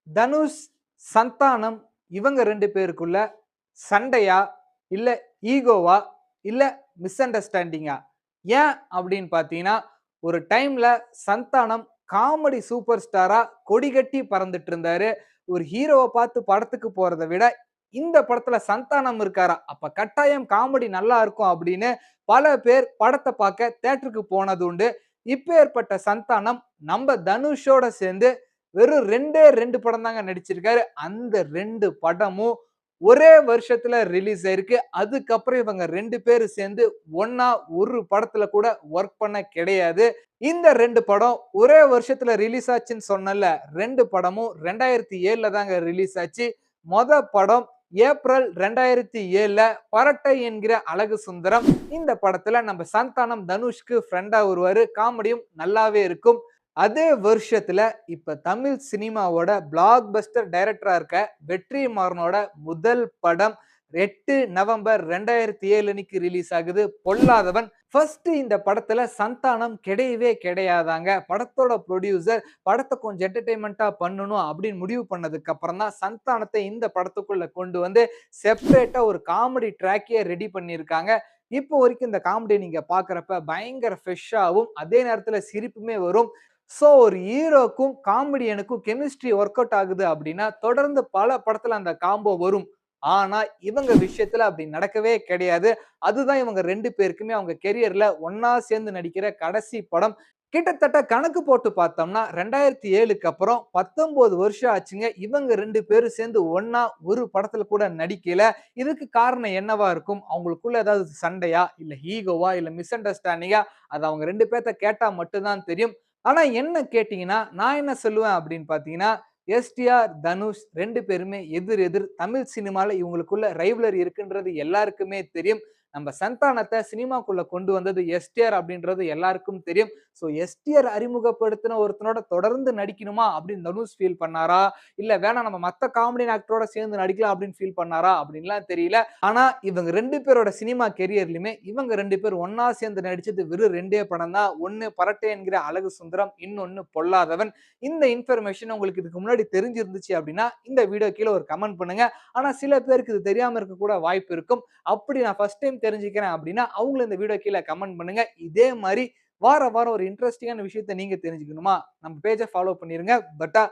தனுஷ், சந்தானம் இவங்க 2 பேருக்குள்ள சண்டையா? இல்ல ஈகோவா? இல்ல மிஸ் அண்டர்ஸ்டாண்டிங்கா? ஏன் அப்படின்னு பார்த்தீங்கன்னா, ஒரு டைம்ல சந்தானம் காமெடி சூப்பர் ஸ்டாரா கொடிகட்டி பறந்துட்டு இருந்தாரு. ஒரு ஹீரோவ பார்த்து படத்துக்கு போறத விட, இந்த படத்துல சந்தானம் இருக்காரா, அப்ப கட்டாயம் காமெடி நல்லா இருக்கும் அப்படின்னு பல பேர் படத்த பார்க்க தியேட்டருக்கு போனது உண்டு. இப்பேற்பட்ட சந்தானம் நம்ம தனுஷோட சேர்ந்து வெறும் 2டே 2 படம் தாங்க நடிச்சிருக்காரு. அந்த 2 படமும் ஒரே வருஷத்துல ரிலீஸ் ஆயிருக்கு. அதுக்கப்புறம் இவங்க 2 பேரும் சேர்ந்து ஒண்ணா ஒரு படத்துல கூட வொர்க் பண்ண கிடையாது. இந்த 2 படம் ஒரே வருஷத்துல ரிலீஸ் ஆச்சுன்னு சொன்னேன்ல, 2 படமும் 2007ல தாங்க ரிலீஸ் ஆச்சு. படம் ஏப்ரல் 2007ல பரட்டை என்கிற அழகு சுந்தரம். இந்த படத்துல நம்ம சந்தானம் தனுஷ்க்கு ஃப்ரெண்டா வருவாரு. காமெடியும் நல்லாவே இருக்கும். அதே வருஷத்துல இப்ப தமிழ் சினிமாவோட பிளாக் பஸ்டர் டைரக்டரா இருக்க வெற்றிமாறனோட முதல் படம் 8 நவம்பர் 2007 அன்னைக்கு ரிலீஸ் ஆகுது பொல்லாதவன். ஃபர்ஸ்ட் இந்த படத்துல சந்தானம் கிடையவே கிடையாதாங்க. படத்தோட புரொடியூசர் படத்த கொஞ்சம் என்டர்டெயின்மென்ட்டா பண்ணணும் அப்படின்னு முடிவு பண்ணதுக்கு அப்புறம் தான் சந்தானத்த இந்த படத்துக்குள்ள கொண்டு வந்து செப்பரேட்டா ஒரு காமெடி ட்ராக்கே ரெடி பண்ணியிருக்காங்க. இப்போ வரைக்கும் இந்த காமெடிய நீங்க பார்க்கிறப்ப பயங்கர ஃப்ரெஷ்ஷாவும் அதே நேரத்துல சிரிப்புமே வரும். சோ ஒரு ஹீரோக்கும் காமெடியனுக்கும் கெமிஸ்ட்ரி ஒர்க் அவுட் ஆகுது அப்படின்னா, தொடர்ந்து பல படத்துல அந்த காம்போ வரும். ஆனா, இவங்க விஷயத்துல அப்படி நடக்கவே கிடையாது. அதுதான் இவங்க 2 பேருக்குமே அவங்க கெரியர்ல ஒண்ணா சேர்ந்து நடிக்கிற கடைசி படம். கிட்டத்தட்ட கணக்கு போட்டு பார்த்தோம்னா, 2007க்கு அப்புறம் 19 வருஷம் ஆச்சுங்க. இவங்க 2 பேரும் சேர்ந்து ஒண்ணா ஒரு படத்துல கூட நடிக்கல. இதுக்கு காரணம் என்னவா இருக்கும்? அவங்களுக்குள்ள ஏதாவது சண்டையா? இல்ல ஈகோவா? இல்ல மிஸ் அண்டர்ஸ்டாண்டிங்கா? அது அவங்க 2 பேத்த கேட்டா மட்டும் தான் தெரியும். ஆனா என்ன கேட்டீங்கன்னா, நான் என்ன சொல்லுவேன் அப்படின்னு பார்த்தீங்கன்னா, எஸ்டிஆர், தனுஷ் 2 பேருமே எதிர் எதிர். தமிழ் சினிமால இவங்களுக்குள்ள ரைவலரி இருக்குன்றது எல்லாருக்குமே தெரியும். நம்ம சந்தானத்த சினிமாக்குள்ள கொண்டு வந்தது எஸ்டிஆர் அப்படின்றது எல்லாருக்கும் தெரியும். சோ எஸ்டிஆர் அறிமுகப்படுத்தின ஒருத்தனோட தொடர்ந்து நடிக்கணுமா அப்படின்னு தனுஷ் ஃபீல் பண்ணாரா? இல்ல வேணாம் நம்ம மத்த காமெடியன் ஆக்டரோட சேர்ந்து நடிக்கலாம் அப்படின்னு ஃபீல் பண்ணாரா? அப்படின்லாம் தெரியல. ஆனா இவங்க 2 பேரோட சினிமா கெரியர்லயுமே இவங்க 2 பேரும் ஒண்ணா சேர்ந்து நடிச்சது வெறும் 2டே படம் தான். ஒண்ணு பரட்டை என்கிற அழகு சுந்தரம், இன்னொன்னு பொல்லாதவன். இந்த இன்ஃபர்மேஷன் உங்களுக்கு இதுக்கு முன்னாடி தெரிஞ்சிருந்துச்சு அப்படின்னா, இந்த வீடியோ கீழ ஒரு கமெண்ட் பண்ணுங்க. ஆனா சில பேருக்கு இது தெரியாம இருக்க கூட வாய்ப்பு இருக்கும். அப்படி நான் ஃபர்ஸ்ட் டைம் தெரிஞ்சுக்கிறேன் அப்படின்னா, அவங்களும் இந்த வீடியோ கீழ கமெண்ட் பண்ணுங்க. இதே மாரி வாரம் வாரம் ஒரு இன்ட்ரஸ்டிங்கான விஷயத்த நீங்க தெரிஞ்சுக்கணுமா? நம்ம பேஜ ஃபாலோ பண்ணிருங்க. பட்டா